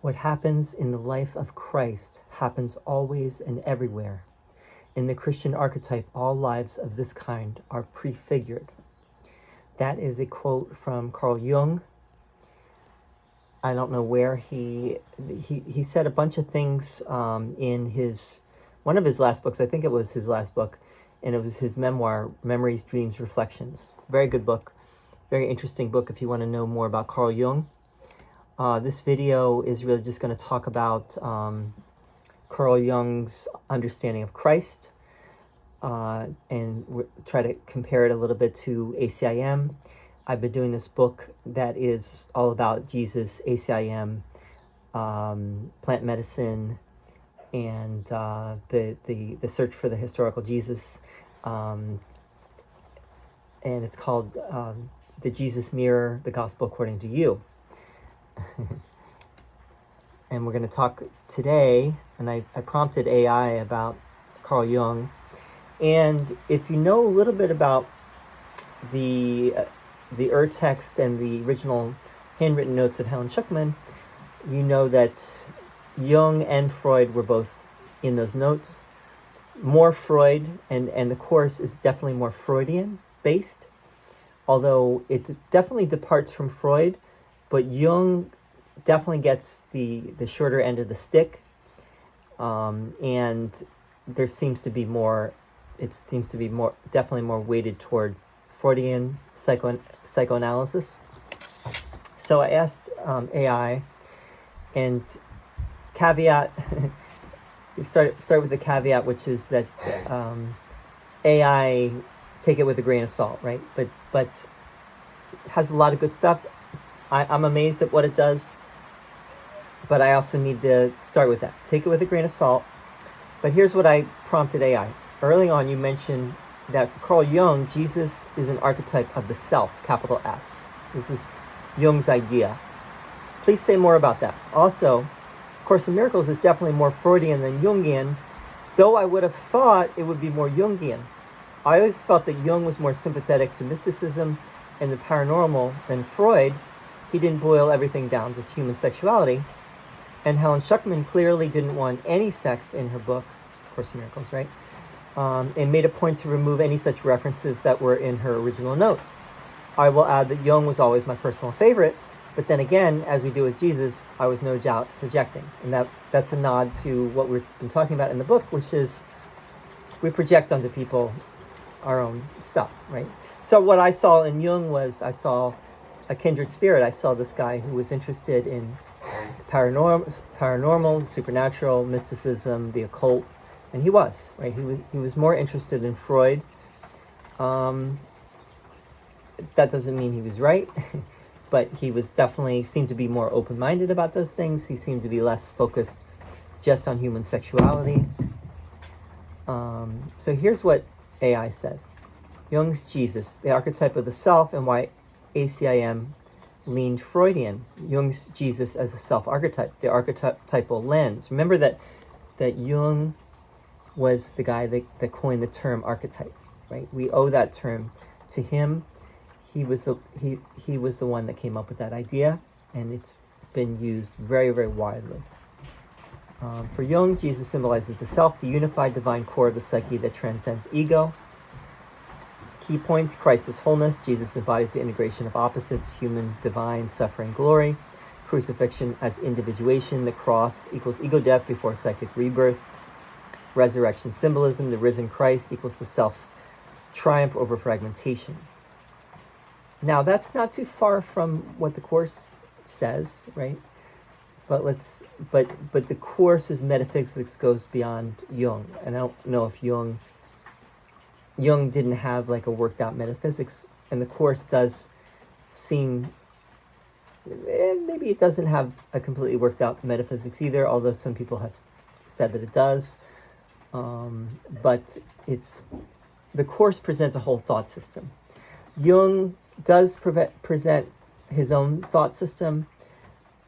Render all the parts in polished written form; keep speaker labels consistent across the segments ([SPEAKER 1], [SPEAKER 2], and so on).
[SPEAKER 1] What happens in the life of Christ happens always and everywhere. In the Christian archetype, all lives of this kind are prefigured. That is a quote from Carl Jung. I don't know where he said a bunch of things in one of his last books. I think it was his last book, and it was his memoir, Memories, Dreams, Reflections. Very good book, very interesting book if you want to know more about Carl Jung. This video is really just going to talk about Carl Jung's understanding of Christ, and try to compare it a little bit to ACIM. I've been doing this book that is all about Jesus, ACIM, plant medicine, and the search for the historical Jesus. And it's called The Jesus Mirror, the Gospel According to You. And we're going to talk today, and I prompted AI about Carl Jung. And if you know a little bit about the text and the original handwritten notes of Helen Schucman, you know that Jung and Freud were both in those notes. More Freud, and the course is definitely more Freudian based, although it definitely departs from Freud, but Jung definitely gets the shorter end of the stick, and there seems to be more, definitely more weighted toward Freudian psychoanalysis. So I asked AI, and caveat, start with the caveat, which is that AI, take it with a grain of salt, right? But has a lot of good stuff. I'm amazed at what it does, but I also need to start with that. Take it with a grain of salt. But here's what I prompted AI. Early on, you mentioned that for Carl Jung, Jesus is an archetype of the self, capital S. This is Jung's idea. Please say more about that. Also, Course in Miracles is definitely more Freudian than Jungian, though I would have thought it would be more Jungian. I always felt that Jung was more sympathetic to mysticism and the paranormal than Freud. He didn't boil everything down to human sexuality. And Helen Schucman clearly didn't want any sex in her book, Course in Miracles, right? And made a point to remove any such references that were in her original notes. I will add that Jung was always my personal favorite, but then again, as we do with Jesus, I was no doubt projecting. And that's a nod to what we've been talking about in the book, which is we project onto people our own stuff, right? So what I saw in Jung was I saw a kindred spirit. I saw this guy who was interested in paranormal, supernatural, mysticism, the occult, and he was, right? He was more interested in Freud. That doesn't mean he was right, but he was definitely seemed to be more open-minded about those things. He seemed to be less focused just on human sexuality. So here's what AI says. Jung's Jesus, the archetype of the self, and why ACIM leaned Freudian. Jung's Jesus as a self-archetype, the archetypal lens. Remember that Jung was the guy that coined the term archetype, right? We owe that term to him. He was the one that came up with that idea, and it's been used very, very widely. For Jung, Jesus symbolizes the self, the unified divine core of the psyche that transcends ego. Key points: Christ is wholeness. Jesus embodies the integration of opposites: human, divine, suffering, glory. Crucifixion as individuation. The cross equals ego death before psychic rebirth. Resurrection symbolism. The risen Christ equals the self's triumph over fragmentation. Now, that's not too far from what the Course says, right? But the Course's metaphysics goes beyond Jung. And I don't know if Jung didn't have like a worked out metaphysics, and the Course does seem, maybe it doesn't have a completely worked out metaphysics either, although some people have said that it does. But the Course presents a whole thought system. Jung does present his own thought system,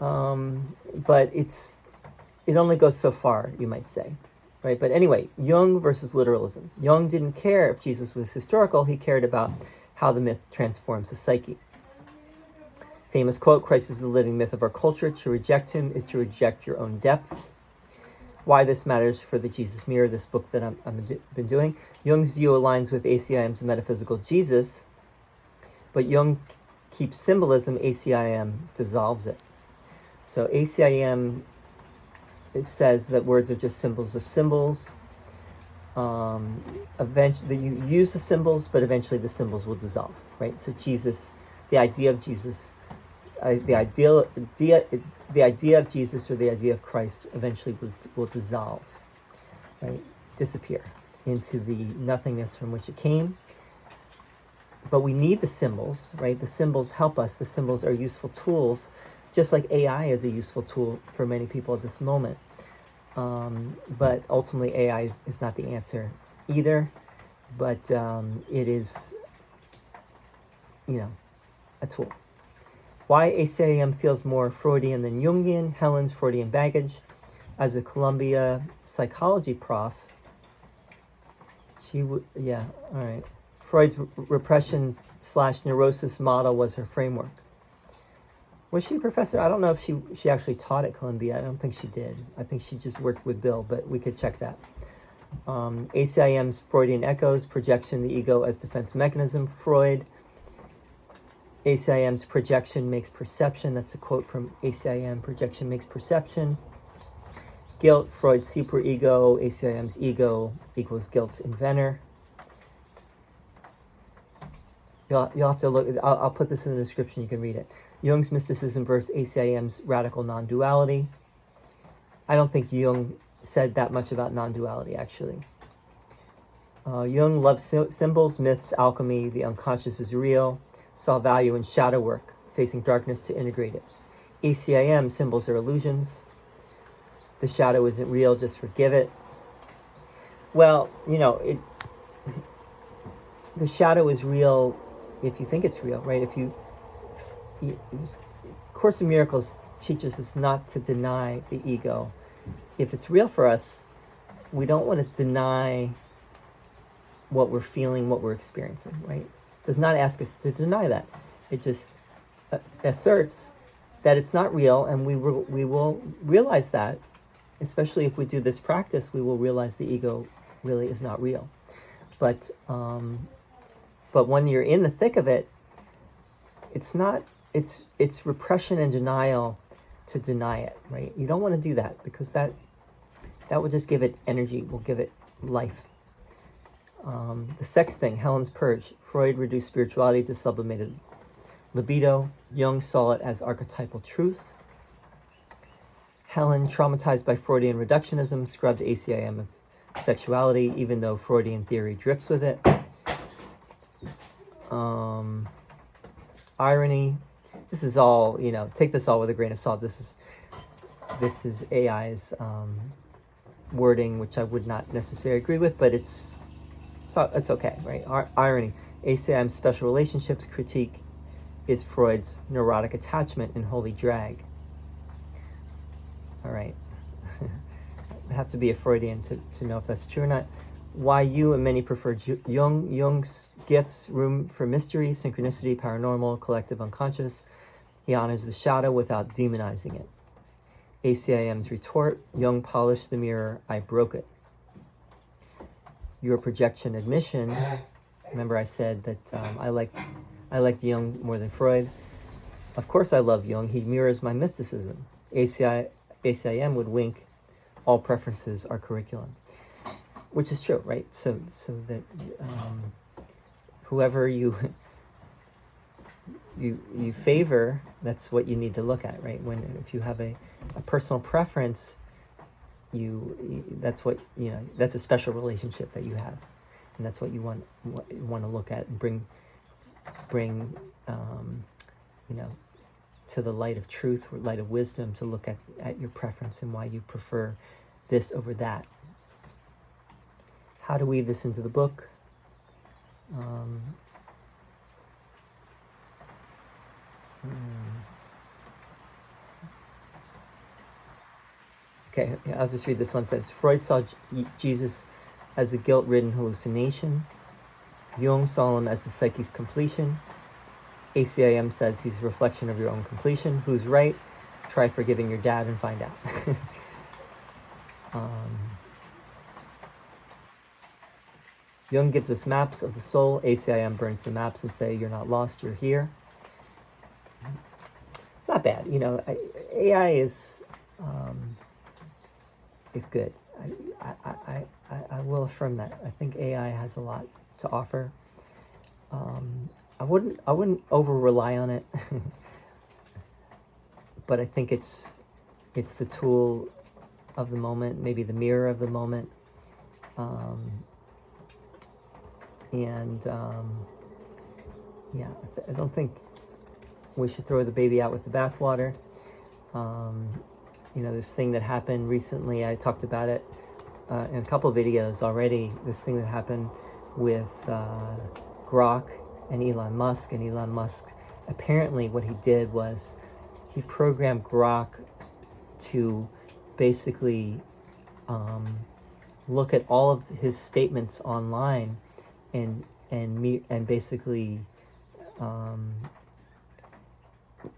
[SPEAKER 1] but it only goes so far, you might say, right? But anyway, Jung versus literalism. Jung didn't care if Jesus was historical. He cared about how the myth transforms the psyche. Famous quote, Christ is the living myth of our culture. To reject him is to reject your own depth. Why this matters for the Jesus Mirror, this book that I've been doing. Jung's view aligns with ACIM's metaphysical Jesus, but Jung keeps symbolism, ACIM dissolves it. So ACIM, it says that words are just symbols of symbols. Eventually, you use the symbols, but eventually the symbols will dissolve, right? So Jesus, the idea of Jesus, the idea of Jesus or the idea of Christ eventually will dissolve, right? Disappear into the nothingness from which it came. But we need the symbols, right? The symbols help us. The symbols are useful tools, just like AI is a useful tool for many people at this moment. But ultimately, AI is not the answer either. But it is, a tool. Why ACIM feels more Freudian than Jungian, Helen's Freudian baggage. As a Columbia psychology prof, Freud's repression/neurosis model was her framework. Was she a professor? I don't know if she actually taught at Columbia. I don't think she did. I think she just worked with Bill, but we could check that. ACIM's Freudian echoes, projection, the ego as defense mechanism. Freud, ACIM's projection makes perception. That's a quote from ACIM, projection makes perception. Guilt, Freud's superego, ACIM's ego equals guilt's inventor. You'll have to look, I'll put this in the description, you can read it. Jung's mysticism versus ACIM's radical non-duality. I don't think Jung said that much about non-duality, actually. Jung loved symbols, myths, alchemy, the unconscious is real, saw value in shadow work, facing darkness to integrate it. ACIM, symbols are illusions. The shadow isn't real, just forgive it. Well, the shadow is real if you think it's real, right? Course in Miracles teaches us not to deny the ego. If it's real for us, we don't want to deny what we're feeling, what we're experiencing, right? It does not ask us to deny that. It just asserts that it's not real, and we will realize that, especially if we do this practice, we will realize the ego really is not real. But when you're in the thick of it, it's not. It's repression and denial to deny it, right? You don't want to do that, because that will just give it energy, will give it life. The sex thing, Helen's purge. Freud reduced spirituality to sublimated libido. Jung saw it as archetypal truth. Helen, traumatized by Freudian reductionism, scrubbed ACIM of sexuality, even though Freudian theory drips with it. Irony. This is all, take this all with a grain of salt. This is AI's wording, which I would not necessarily agree with, but it's okay, right? Irony. ACIM's special relationships critique is Freud's neurotic attachment and holy drag. All right. I have to be a Freudian to know if that's true or not. Why you and many prefer Jung. Jung's gifts, room for mystery, synchronicity, paranormal, collective unconscious. He honors the shadow without demonizing it. ACIM's retort, Jung polished the mirror, I broke it. Your projection admission, remember I said that I liked Jung more than Freud. Of course I love Jung, he mirrors my mysticism. ACIM would wink, all preferences are curriculum. Which is true, right? So that whoever you favor, that's what you need to look at, right? If you have a personal preference, that's what that's a special relationship that you have, and that's what you want to look at and bring to the light of truth or light of wisdom, to look at your preference and why you prefer this over that. How to weave this into the book. Okay, I'll just read this one. It says, Freud saw Jesus as a guilt-ridden hallucination. Jung saw him as the psyche's completion. ACIM says he's a reflection of your own completion. Who's right? Try forgiving your dad and find out. Jung gives us maps of the soul. ACIM burns the maps and say, you're not lost, you're here. Not bad. You know, AI is good. I will affirm that. I think AI has a lot to offer. I wouldn't over rely on it, but I think it's the tool of the moment, maybe the mirror of the moment, I don't think we should throw the baby out with the bathwater. You know, this thing that happened recently, I talked about it in a couple of videos already, this thing that happened with Grok and Elon Musk. And Elon Musk, apparently what he did was he programmed Grok to basically look at all of his statements online and basically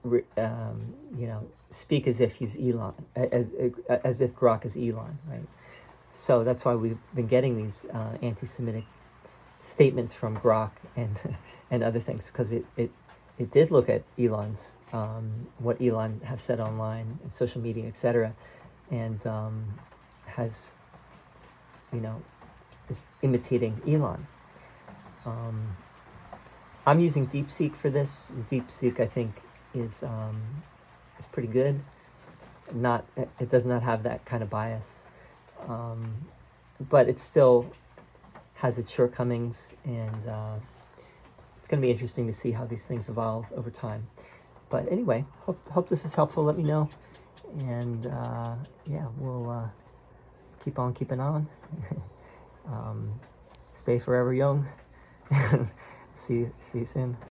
[SPEAKER 1] you know, speak as if he's Elon, as if Grok is Elon, right? So that's why we've been getting these anti-Semitic statements from Grok and other things, because it did look at Elon's what Elon has said online and social media, etc., and has, you know, is imitating Elon. I'm using DeepSeek for this. DeepSeek, I think, is pretty good. It does not have that kind of bias, but it still has its shortcomings, and it's going to be interesting to see how these things evolve over time. But anyway, hope this is helpful. Let me know, and we'll keep on keeping on. Stay forever young. See you soon.